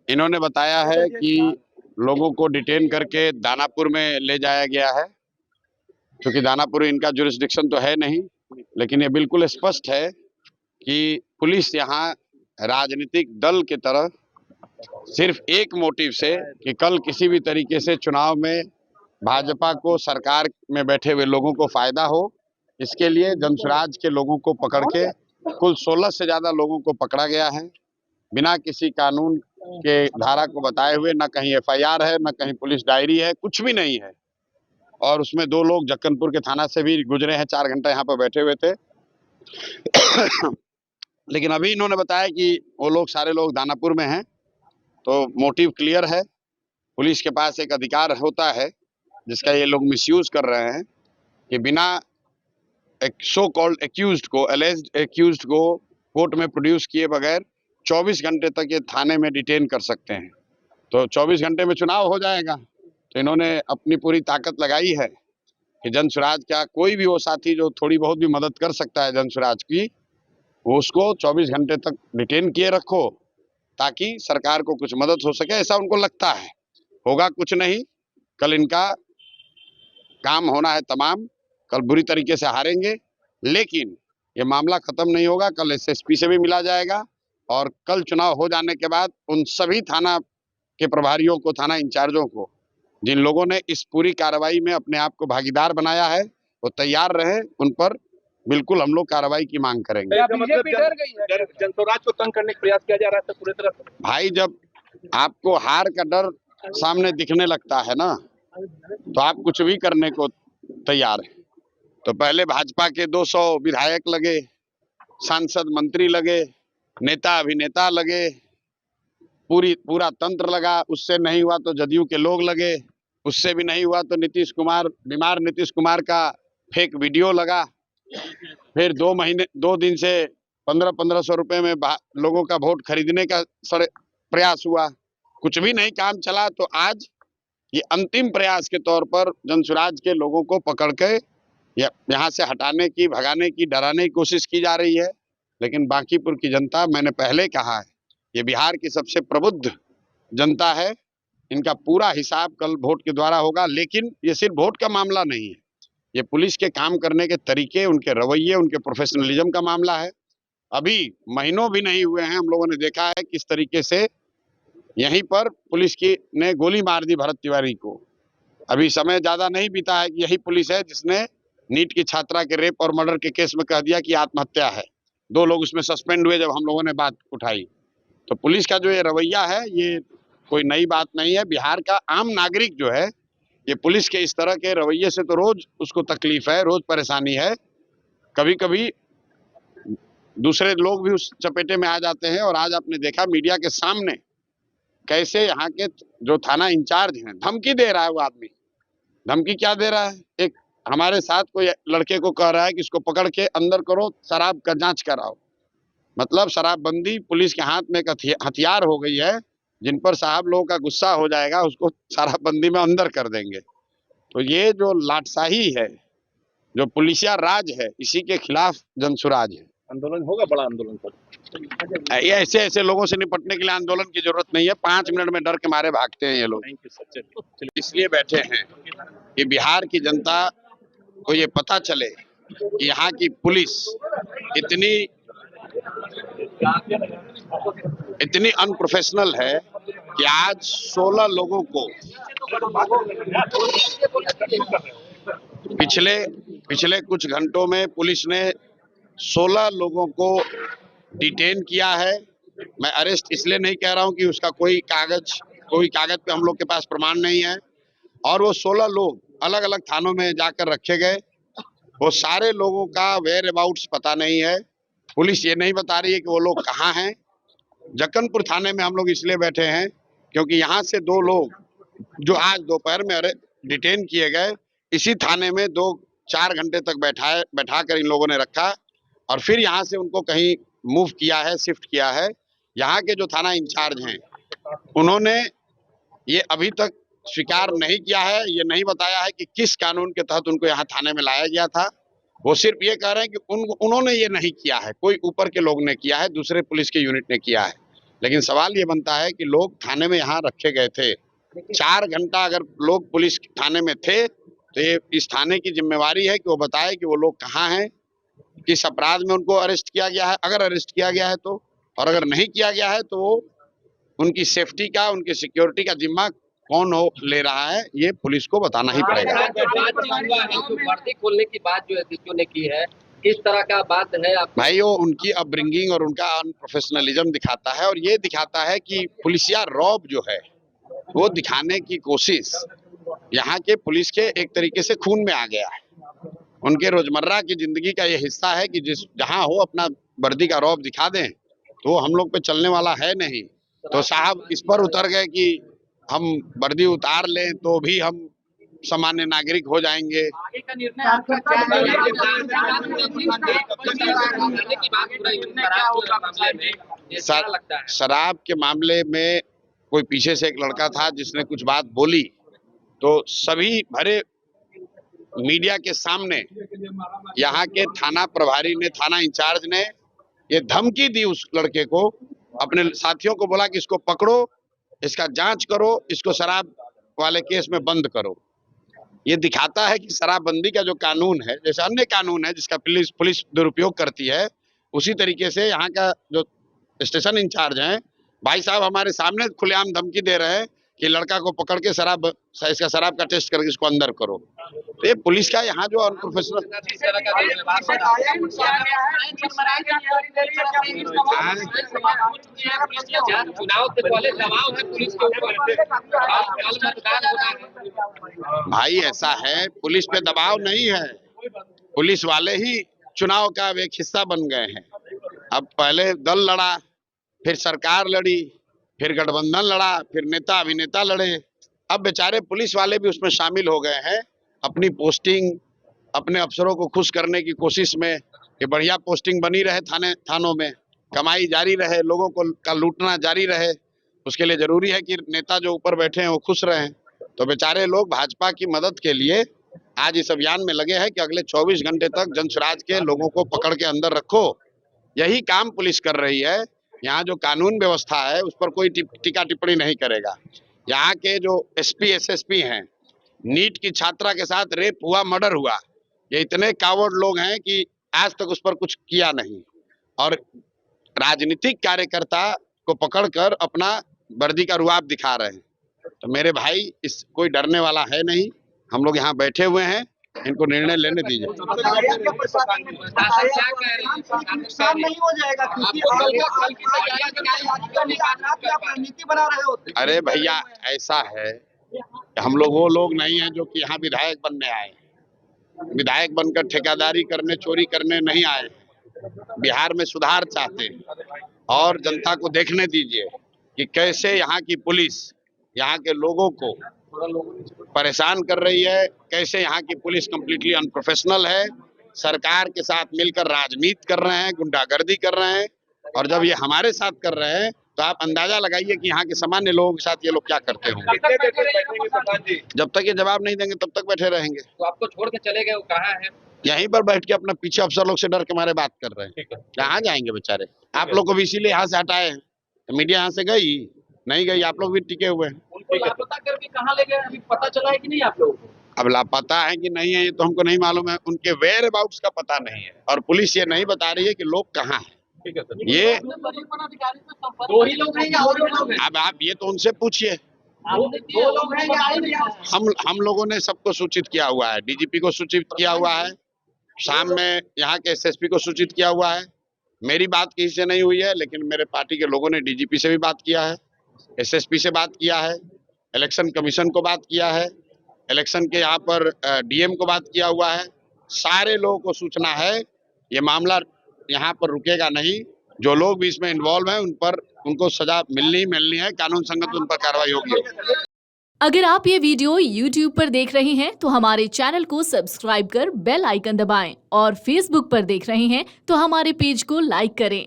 इन्होंने बताया है कि लोगों को डिटेन करके दानापुर में ले जाया गया है, क्योंकि दानापुर इनका जुरिस्डिक्शन तो है नहीं, लेकिन ये बिल्कुल स्पष्ट है कि पुलिस यहाँ राजनीतिक दल की तरह सिर्फ एक मोटिव से कि कल किसी भी तरीके से चुनाव में भाजपा को, सरकार में बैठे हुए लोगों को फायदा हो, इसके लिए जनसुराज के लोगों को पकड़ के कुल 16 से ज्यादा लोगों को पकड़ा गया है, बिना किसी कानून के धारा को बताए हुए। न कहीं एफआईआर है, न कहीं पुलिस डायरी है, कुछ भी नहीं है। और उसमें 2 लोग जक्कनपुर के थाना से भी गुजरे हैं, 4 घंटा यहाँ पर बैठे हुए थे। लेकिन अभी इन्होंने बताया कि वो लोग सारे लोग दानापुर में हैं, तो मोटिव क्लियर है। पुलिस के पास एक अधिकार होता है जिसका ये लोग मिसयूज कर रहे हैं कि बिना एक सो कॉल्ड एक्यूज्ड को, एलिज्ड एक्यूज्ड को कोर्ट में प्रोड्यूस किए बगैर 24 घंटे तक ये थाने में डिटेन कर सकते हैं। तो 24 घंटे में चुनाव हो जाएगा। तो इन्होंने अपनी पूरी ताकत लगाई है कि जनसुराज का कोई भी वो साथी जो थोड़ी बहुत भी मदद कर सकता है जनसुराज की, वो उसको 24 घंटे तक डिटेन किए रखो, ताकि सरकार को कुछ मदद हो सके। ऐसा उनको लगता है। होगा कुछ नहीं, कल इनका काम होना है तमाम। कल बुरी तरीके से हारेंगे, लेकिन ये मामला खत्म नहीं होगा। कल एसएसपी से भी मिला जाएगा और कल चुनाव हो जाने के बाद उन सभी थाना के प्रभारियों को, थाना इंचार्जों को, जिन लोगों ने इस पूरी कार्रवाई में अपने आप को भागीदार बनाया है, वो तैयार रहे। उन पर बिल्कुल हम लोग कार्रवाई की मांग करेंगे। जनसुराज को तंग करने का प्रयास किया जा रहा है पूरी तरह से। भाई, जब आपको हार का डर सामने दिखने लगता है ना, तो आप कुछ भी करने को तैयार है। तो पहले भाजपा के 200 विधायक लगे, सांसद मंत्री लगे, नेता अभिनेता लगे, पूरा तंत्र लगा। उससे नहीं हुआ तो जदयू के लोग लगे, उससे भी नहीं हुआ तो बीमार नीतीश कुमार का फेक वीडियो लगा। फिर 2 दिन से 1500 रुपए में लोगों का वोट खरीदने का प्रयास हुआ, कुछ भी नहीं काम चला। तो आज ये अंतिम प्रयास के तौर पर जनसुराज के लोगों को पकड़ के यहाँ से हटाने की, भगाने की, डराने की कोशिश की जा रही है। लेकिन बांकीपुर की जनता, मैंने पहले कहा है, ये बिहार की सबसे प्रबुद्ध जनता है। इनका पूरा हिसाब कल वोट के द्वारा होगा। लेकिन ये सिर्फ वोट का मामला नहीं है, ये पुलिस के काम करने के तरीके, उनके रवैये, उनके प्रोफेशनलिज्म का मामला है। अभी महीनों भी नहीं हुए हैं, हम लोगों ने देखा है किस तरीके से यहीं पर पुलिस की ने गोली मार दी भरत तिवारी को। अभी समय ज्यादा नहीं बीता है कि यही पुलिस है जिसने नीट की छात्रा के रेप और मर्डर के केस में कह दिया कि आत्महत्या है। 2 लोग उसमें सस्पेंड हुए जब हम लोगों ने बात उठाई। तो पुलिस का जो ये रवैया है, ये कोई नई बात नहीं है। बिहार का आम नागरिक जो है, ये पुलिस के इस तरह के रवैये से तो रोज उसको तकलीफ है, रोज परेशानी है। कभी कभी दूसरे लोग भी उस चपेटे में आ जाते हैं। और आज आपने देखा मीडिया के सामने कैसे यहाँ के जो थाना इंचार्ज हैं, धमकी दे रहा है। वो आदमी धमकी क्या दे रहा है? एक हमारे साथ कोई लड़के को कह रहा है कि इसको पकड़ के अंदर करो, शराब का जांच कराओ। मतलब शराबबंदी पुलिस के हाथ में एक हथियार हो गई है, जिन पर साहब लोगों का गुस्सा हो जाएगा, उसको शराबबंदी में अंदर कर देंगे। तो ये जो लाटसाही है, जो पुलिसिया राज है, इसी के खिलाफ जनसुराज है। आंदोलन होगा, बड़ा आंदोलन पर। ऐसे लोगों से निपटने के लिए आंदोलन की जरूरत नहीं है। 5 मिनट में डर के मारे भागते हैं ये लोग। इसलिए बैठे हैं कि बिहार की जनता को ये पता चले कि यहाँ की पुलिस इतनी अनप्रोफेशनल है कि आज 16 लोगों को पिछले कुछ घंटों में पुलिस ने 16 लोगों को डिटेन किया है। मैं अरेस्ट इसलिए नहीं कह रहा हूं कि उसका कोई कागज पे हम लोग के पास प्रमाण नहीं है। और वो 16 लोग अलग अलग थानों में जाकर रखे गए। वो सारे लोगों का वेयर अबाउट्स पता नहीं है। पुलिस ये नहीं बता रही है कि वो लोग कहाँ हैं। जक्कनपुर थाने में हम लोग इसलिए बैठे हैं क्योंकि यहाँ से 2 लोग जो आज दोपहर में डिटेन किए गए, इसी थाने में 2-4 घंटे तक बैठा कर इन लोगों ने रखा और फिर यहाँ से उनको कहीं मूव किया है, शिफ्ट किया है। यहाँ के जो थाना इंचार्ज हैं, उन्होंने ये अभी तक स्वीकार नहीं किया है, ये नहीं बताया है कि किस कानून के तहत उनको यहाँ थाने में लाया गया था। वो सिर्फ ये कह रहे हैं कि उन्होंने ये नहीं किया है, कोई ऊपर के लोग ने किया है, दूसरे पुलिस के यूनिट ने किया है। लेकिन सवाल ये बनता है कि लोग थाने में यहाँ रखे गए थे, 4 घंटा अगर लोग पुलिस थाने में थे तो ये इस थाने की जिम्मेवारी है कि वो बताए कि वो लोग कहाँ हैं, किस अपराध में उनको अरेस्ट किया गया है, अगर अरेस्ट किया गया है तो, और अगर नहीं किया गया है तो वो उनकी सेफ्टी का, उनकी सिक्योरिटी का जिम्मा कौन हो ले रहा है, ये पुलिस को बताना ही पड़ेगा। वर्दी खोलने की बात जो एसएसपी ने की है, किस तरह का बात है आप? भाई वो उनकी अपब्रिंगिंग और उनका अनप्रोफेशनलिज्म दिखाता है, और ये दिखाता है कि पुलिसिया रौब जो है वो दिखाने की कोशिश यहाँ के पुलिस के एक तरीके से खून में आ गया है। उनके रोजमर्रा की जिंदगी का ये हिस्सा है कि जिस जहाँ हो अपना वर्दी का रौब दिखा दें, तो वो हम लोग पे चलने वाला है नहीं। तो साहब इस पर उतर गए कि हम वर्दी उतार लें तो भी हम सामान्य नागरिक हो जाएंगे। आगे का निर्णय आपका क्या है? शराब के मामले में कोई पीछे से एक लड़का था जिसने कुछ बात बोली, तो सभी भरे मीडिया के सामने यहाँ के थाना प्रभारी ने, थाना इंचार्ज ने ये धमकी दी उस लड़के को, अपने साथियों को बोला कि इसको पकड़ो, इसका जांच करो, इसको शराब वाले केस में बंद करो। ये दिखाता है कि शराबबंदी का जो कानून है, जैसे अन्य कानून है जिसका पुलिस दुरुपयोग करती है, उसी तरीके से यहाँ का जो स्टेशन इंचार्ज हैं भाई साहब हमारे सामने खुलेआम धमकी दे रहे हैं कि लड़का को पकड़ के इसका शराब का टेस्ट करके इसको अंदर करो। तो ये पुलिस का यहाँ जो अनप्रोफेशनल चुनाव से पहले दबाव है पुलिस के ऊपर, भाई ऐसा है, पुलिस पे दबाव नहीं है, पुलिस वाले ही चुनाव का एक हिस्सा बन गए हैं। अब पहले दल लड़ा, फिर सरकार लड़ी, फिर गठबंधन लड़ा, फिर नेता अभिनेता लड़े, अब बेचारे पुलिस वाले भी उसमें शामिल हो गए हैं अपनी पोस्टिंग, अपने अफसरों को खुश करने की कोशिश में कि बढ़िया पोस्टिंग बनी रहे थानों में, कमाई जारी रहे, लोगों को का लूटना जारी रहे। उसके लिए जरूरी है कि नेता जो ऊपर बैठे हैं वो खुश रहें। तो बेचारे लोग भाजपा की मदद के लिए आज इस अभियान में लगे हैं कि अगले 24 घंटे तक जनसुराज के लोगों को पकड़ के अंदर रखो। यही काम पुलिस कर रही है। यहाँ जो कानून व्यवस्था है उस पर कोई टीका टिप्पणी नहीं करेगा। यहाँ के जो एसपी एसएसपी हैं, नीट की छात्रा के साथ रेप हुआ, मर्डर हुआ, ये इतने कावर्ड लोग हैं कि आज तक उस पर कुछ किया नहीं, और राजनीतिक कार्यकर्ता को पकड़कर अपना वर्दी का रुआब दिखा रहे हैं। तो मेरे भाई इस कोई डरने वाला है नहीं, हम लोग यहाँ बैठे हुए हैं, इनको निर्णय लेने दीजिए। अरे भैया ऐसा है, हम लोग वो लोग नहीं हैं जो कि यहाँ विधायक बनने आए। विधायक बनकर ठेकेदारी करने, चोरी करने नहीं आए। बिहार में सुधार चाहते हैं, और जनता को देखने दीजिए कि कैसे यहाँ की पुलिस यहाँ के लोगों को परेशान कर रही है, कैसे यहाँ की पुलिस कंप्लीटली अनप्रोफेशनल है, सरकार के साथ मिलकर राजनीति कर रहे हैं, गुंडागर्दी कर रहे हैं। और जब ये हमारे साथ कर रहे हैं तो आप अंदाजा लगाइए कि यहाँ के सामान्य लोगों के साथ ये लोग क्या करते होंगे। जब तक ये जवाब नहीं देंगे तब तक बैठे रहेंगे। तो आपको छोड़ के चले गए, वो कहाँ है? यहीं पर बैठ के अपना पीछे अफसर लोग से डर के मारे बात कर रहे हैं। कहाँ जाएंगे बेचारे? आप लोग को भी इसीलिए यहाँ से हटाए हैं। तो मीडिया यहाँ से गई नहीं गई, आप लोग भी टिके हुए हैं। उनको लापता करके कहाँ ले गए, अभी पता चला है कि नहीं आप लोगों को? अब लापता है कि नहीं है ये तो हमको नहीं मालूम है, उनके वेयर अबाउट्स का पता नहीं है, और पुलिस ये नहीं बता रही है कि लोग कहाँ हैं। ये दो ही लोग हैं या और लोग हैं? अब आप ये तो उनसे पूछिए। दो लोग हैं या हम लोगों ने सबको सूचित किया हुआ है, डीजीपी को सूचित किया हुआ है, शाम में यहाँ के एसएसपी को सूचित किया हुआ है। मेरी बात किसी से नहीं हुई है, लेकिन मेरे पार्टी के लोगों ने डीजीपी से भी बात किया है, एसएसपी से बात किया है, इलेक्शन कमीशन को बात किया है, इलेक्शन के यहाँ पर डीएम को बात किया हुआ है। सारे लोगों को सूचना है, ये मामला यहाँ पर रुकेगा नहीं। जो लोग भी इसमें इन्वॉल्व हैं उनको सजा मिलनी है, कानून संगत उन पर कार्रवाई होगी। अगर आप ये वीडियो YouTube पर देख रहे हैं तो हमारे चैनल को सब्सक्राइब कर बेल आइकन दबाएं, और Facebook पर देख रहे हैं तो हमारे पेज को लाइक करें।